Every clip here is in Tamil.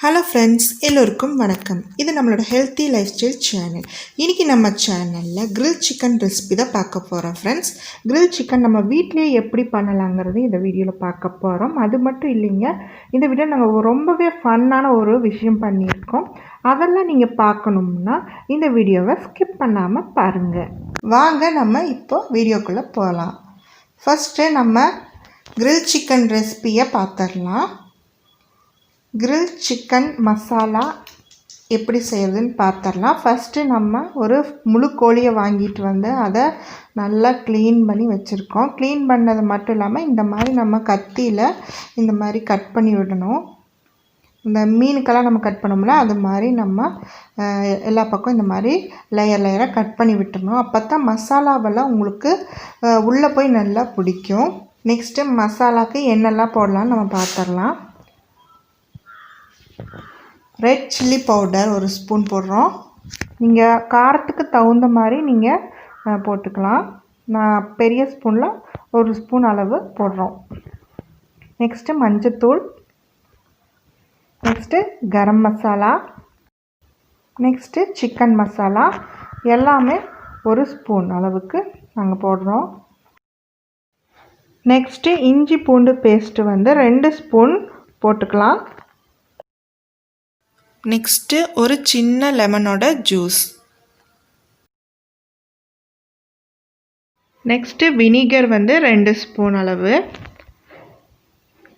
ஹலோ ஃப்ரெண்ட்ஸ், எல்லோருக்கும் வணக்கம். இது நம்மளோட ஹெல்த்தி லைஃப் ஸ்டைல் சேனல். இன்றைக்கி நம்ம சேனலில் கிரில் சிக்கன் ரெசிபி தான் பார்க்க போகிறோம் ஃப்ரெண்ட்ஸ். கிரில் சிக்கன் நம்ம வீட்டிலேயே எப்படி பண்ணலாங்கிறது இந்த வீடியோவில் பார்க்க போகிறோம். அது மட்டும் இல்லைங்க, இந்த வீடியோ நாங்கள் ரொம்பவே ஃபன்னான ஒரு விஷயம் பண்ணியிருக்கோம். அதெல்லாம் நீங்கள் பார்க்கணும்னா இந்த வீடியோவை ஸ்கிப் பண்ணாமல் பாருங்கள். வாங்க நம்ம இப்போ வீடியோக்குள்ளே போகலாம். ஃபஸ்ட்டு நம்ம கிரில் சிக்கன் ரெசிபியை பார்த்துடலாம். கிரில் சிக்கன் மசாலா எப்படி செய்கிறதுன்னு பார்த்துடலாம். ஃபஸ்ட்டு நம்ம ஒரு முழு கோழியை வாங்கிட்டு வந்து அதை நல்லா க்ளீன் பண்ணி வச்சுருக்கோம். க்ளீன் பண்ணது மட்டும் இல்லாமல் இந்த மாதிரி நம்ம கத்தியில் இந்த மாதிரி கட் பண்ணி விடணும். இந்த மீனுக்கெல்லாம் நம்ம கட் பண்ணோம்ல, அது மாதிரி நம்ம எல்லா பக்கம் இந்த மாதிரி லேயராக கட் பண்ணி விட்டுறணும். அப்போ தான் மசாலாவெல்லாம் உங்களுக்கு உள்ளே போய் நல்லா பிடிக்கும். நெக்ஸ்ட்டு மசாலாவுக்கு என்னெல்லாம் போடலான்னு நம்ம பார்த்துடலாம். ரெட் சில்லி பவுடர் ஒரு ஸ்பூன் போடுறோம். நீங்கள் காரத்துக்கு தகுந்த மாதிரி நீங்கள் போட்டுக்கலாம். நான் பெரிய ஸ்பூனில் ஒரு ஸ்பூன் அளவு போடுறோம். நெக்ஸ்ட்டு மஞ்சத்தூள், next garam masala, next chicken masala எல்லாமே ஒரு ஸ்பூன் அளவுக்கு நாங்கள் போடுறோம். நெக்ஸ்ட்டு இஞ்சி பூண்டு பேஸ்ட்டு வந்து 2 ஸ்பூன் போட்டுக்கலாம். நெக்ஸ்ட்டு ஒரு சின்ன லெமனோட ஜூஸ். நெக்ஸ்ட்டு வினிகர் வந்து 2 ஸ்பூன் அளவு.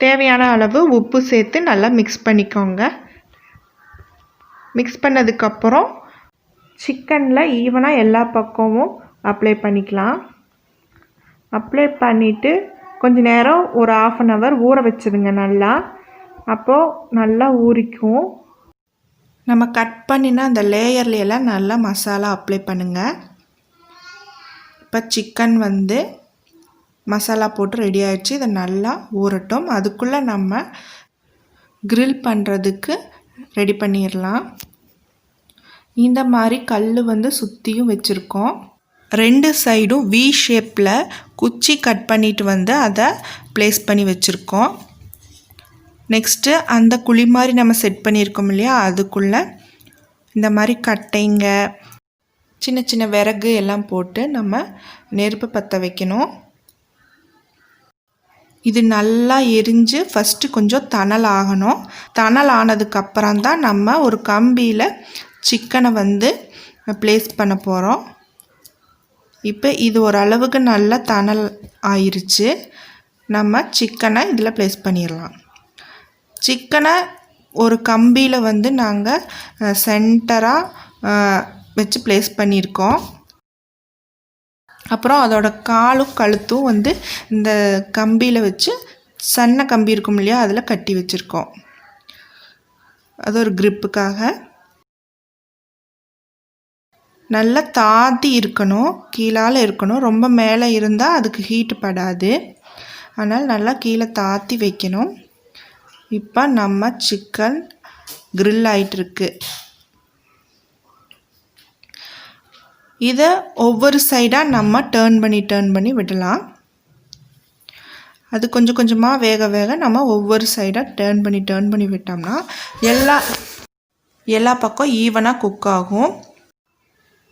தேவையான அளவு உப்பு சேர்த்து நல்லா மிக்ஸ் பண்ணிக்கோங்க. மிக்ஸ் பண்ணதுக்கப்புறம் சிக்கனில் ஈவனாக எல்லா பக்கமும் அப்ளை பண்ணிக்கலாம். அப்ளை பண்ணிவிட்டு கொஞ்சம் நேரம் ஒரு 1/2 hour ஊற வச்சுருங்க நல்லா. அப்போது நல்லா ஊறிக்கும். நம்ம கட் பண்ணினா அந்த லேயர்லையெல்லாம் நல்லா மசாலா அப்ளை பண்ணுங்கள். இப்போ சிக்கன் வந்து மசாலா போட்டு ரெடி ஆகிடுச்சு. இதை நல்லா ஊறட்டும். அதுக்குள்ளே நம்ம கிரில் பண்ணுறதுக்கு ரெடி பண்ணிடலாம். இந்த மாதிரி கல் வந்து சுற்றியும் வச்சுருக்கோம். 2 சைடும் வி ஷேப்பில் குச்சி கட் பண்ணிட்டு வந்து அதை ப்ளேஸ் பண்ணி வச்சுருக்கோம். நெக்ஸ்ட்டு அந்த குழி மாதிரி நம்ம செட் பண்ணியிருக்கோம் இல்லையா, அதுக்குள்ளே இந்த மாதிரி கட்டைங்க சின்ன சின்ன விறகு எல்லாம் போட்டு நம்ம நெருப்பு பற்ற வைக்கணும். இது நல்லா எரிஞ்சு ஃபஸ்ட்டு கொஞ்சம் தணல் ஆகணும். தணல் ஆனதுக்கப்புறம் தான் நம்ம ஒரு கம்பியில் சிக்கனை வந்து ப்ளேஸ் பண்ண போகிறோம். இப்போ இது ஓரளவுக்கு நல்லா தணல் ஆயிருச்சு. நம்ம சிக்கனை இதில் ப்ளேஸ் பண்ணிடலாம். சிக்கனை ஒரு கம்பியில் வந்து நாங்கள் சென்டராக வச்சு ப்ளேஸ் பண்ணியிருக்கோம். அப்புறம் அதோட காலும் கழுத்தும் வந்து இந்த கம்பியில் வச்சு சன்ன கம்பி இருக்கும் இல்லையா, அதில் கட்டி வச்சுருக்கோம். அது ஒரு க்ரிப்புக்காக. நல்லா தாத்தி இருக்கணும், கீழால் இருக்கணும். ரொம்ப மேலே இருந்தால் அதுக்கு ஹீட்டு படாது. அதனால் நல்லா கீழே தாத்தி வைக்கணும். இப்போ நம்ம சிக்கன் கிரில் ஆகிட்டுருக்கு. இதை ஒவ்வொரு சைடாக நம்ம டேர்ன் பண்ணி விடலாம். அது கொஞ்சம் கொஞ்சமாக வேக நம்ம ஒவ்வொரு சைடாக டேர்ன் பண்ணி விட்டோம்னா எல்லா பக்கம் ஈவனாக குக் ஆகும்.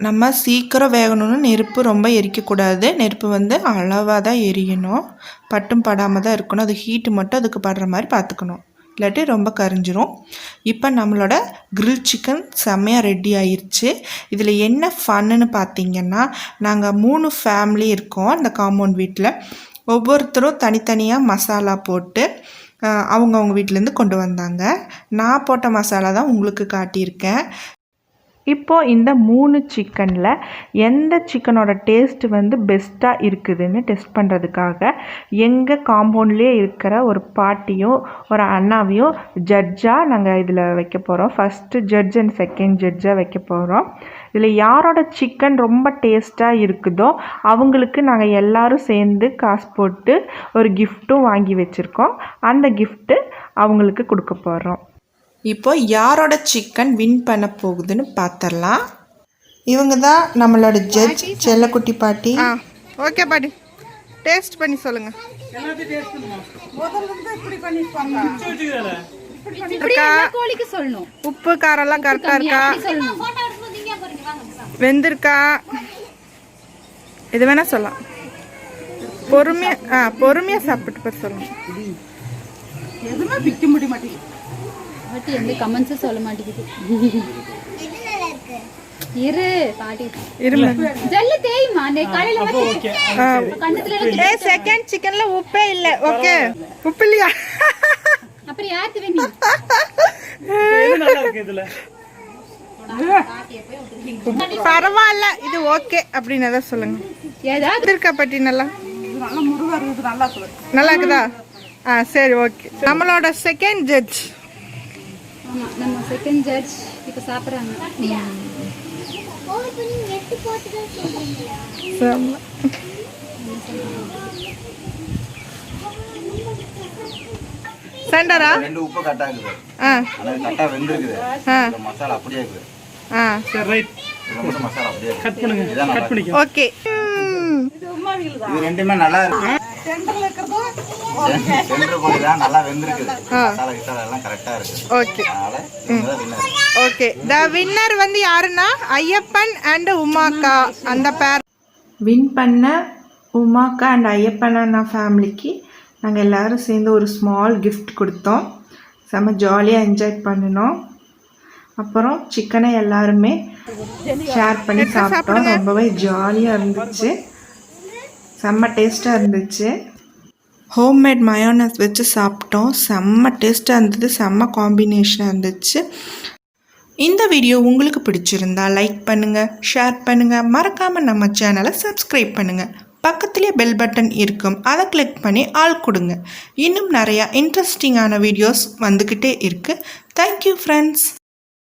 நம்ம சீக்கிரம் வேகணும்னு நெருப்பு ரொம்ப எரிக்கக்கூடாது. நெருப்பு வந்து அளவாக தான் எரியணும். பட்டும் படாமல் தான் இருக்கணும். அது ஹீட்டு மட்டும் அதுக்கு படுற மாதிரி பார்த்துக்கணும், இல்லாட்டி ரொம்ப கரிஞ்சிரும். இப்போ நம்மளோட கிரில் சிக்கன் செம்மையாக ரெடி ஆயிடுச்சு. இதில் என்ன ஃபன்னுன்னு பார்த்தீங்கன்னா, நாங்கள் 3 ஃபேமிலி இருக்கோம் இந்த காம்பவுண்ட் வீட்டில். ஒவ்வொருத்தரும் தனித்தனியாக மசாலா போட்டு அவங்கவுங்க வீட்டிலேருந்து கொண்டு வந்தாங்க. நான் போட்ட மசாலா தான் உங்களுக்கு காட்டியிருக்கேன். இப்போது இந்த 3 சிக்கனில் எந்த சிக்கனோட டேஸ்ட்டு வந்து பெஸ்ட்டாக இருக்குதுன்னு டெஸ்ட் பண்ணுறதுக்காக எங்கள் காம்பவுண்ட்லேயே இருக்கிற ஒரு பாட்டியும் ஒரு அண்ணாவையும் ஜட்ஜாக நாங்கள் இதில் வைக்க போகிறோம். ஃபஸ்ட்டு ஜட்ஜ் அண்ட் செகண்ட் ஜட்ஜாக வைக்க போகிறோம். இதில் யாரோட சிக்கன் ரொம்ப டேஸ்ட்டாக இருக்குதோ அவங்களுக்கு நாங்கள் எல்லோரும் சேர்ந்து காசு போட்டு ஒரு கிஃப்ட்டும் வாங்கி வச்சுருக்கோம். அந்த கிஃப்ட்டு அவங்களுக்கு கொடுக்க போகிறோம். இப்போ யாரோட சிக்கன் வின் பண்ண போகுதுன்னு பார்த்துடலாம். இவங்க தான் நம்மளோட ஜட்ஜ், செல்லக்குட்டி பாட்டி. ஓகே பாட்டி, டேஸ்ட் பண்ணி சொல்லுங்கள். உப்பு காரம்லாம் கரெக்டாக இருக்கா? வெந்திருக்கா? இது வேணா சொல்லலாம். பொறுமையா சாப்பிட்டு பேர் சொல்லணும். எதுவுமே பிக்க முடிய மாட்டேங்குது. எந்த கமெண்ட்ஸும் சொல்ல மாட்டேங்குது. இரு பாட்டி ஜல்ல தேய்மா அந்த காலையில கண்ணத்துல செகண்ட் சிக்கன்ல உப்பே இல்ல. ஓகே உப்பு இல்லையா? அப்புறம் யாருக்கு வேணும்? நல்லா இருக்கு இதுல. பரவாயில்ல இது ஓகே அப்படின்னு தான் சொல்லுங்க. ஏதாவது இருக்கா பாட்டி? நல்லா முருகா இருக்குது. நல்லா இருக்குதா? சரி ஓகே. நம்மளோட செகண்ட் ஜட்ஜ். ஆமா நம்ம செகண்ட் ஜட்ஜ் இப்ப சாப்பிடுறாங்க. சென்டரா? ரெண்டு உப்பு கட்டா இருக்குது. கட்டா வெந்திருக்குது. மசாலா அப்படியே இருக்குது. சரி ரைட். இத மட்டும் மசாலா அப்படியே கட் பண்ணுங்க. கட் பண்ணிக்கோ. ஓகே. இது ரெண்டுமே நல்லா இருக்கு. சென்டர்ல இருக்குறது சென்டர் கோழி தான் நல்லா வெந்திருக்குது. மசாலா கிசாலா எல்லாம் கரெக்ட்டா இருக்கு. ஓகே. அதனால இதுதான் வின்னர். ஓகே. தி வின்னர் வந்து யாருன்னா ஐயப்பன் அண்ட் உமாக்கா. அந்த பேர் வின் பண்ண உமாக்கா அண்ட் ஐயப்பன் அண்ணா ஃபேமிலிக்கு நாங்கள் எல்லோரும் சேர்ந்து ஒரு ஸ்மால் கிஃப்ட் கொடுத்தோம். செம்ம ஜாலியாக என்ஜாய் பண்ணினோம். அப்புறம் சிக்கனை எல்லாருமே ஷேர் பண்ணி சாப்பிட்டோம். ரொம்பவே ஜாலியாக இருந்துச்சு. செம்ம டேஸ்ட்டாக இருந்துச்சு. ஹோம்மேட் மயோனஸ் வச்சு சாப்பிட்டோம். செம்ம டேஸ்ட்டாக இருந்தது. செம்ம காம்பினேஷனாக இருந்துச்சு. இந்த வீடியோ உங்களுக்கு பிடிச்சிருந்தா லைக் பண்ணுங்கள், ஷேர் பண்ணுங்கள், மறக்காமல் நம்ம சேனலை சப்ஸ்கிரைப் பண்ணுங்கள். பக்கத்துலேயே பெல் பட்டன் இருக்கும், அதை கிளிக் பண்ணி ஆல் கொடுங்க. இன்னும் நிறையா இன்ட்ரெஸ்டிங்கான வீடியோஸ் வந்துக்கிட்டே இருக்குது. Thank you friends.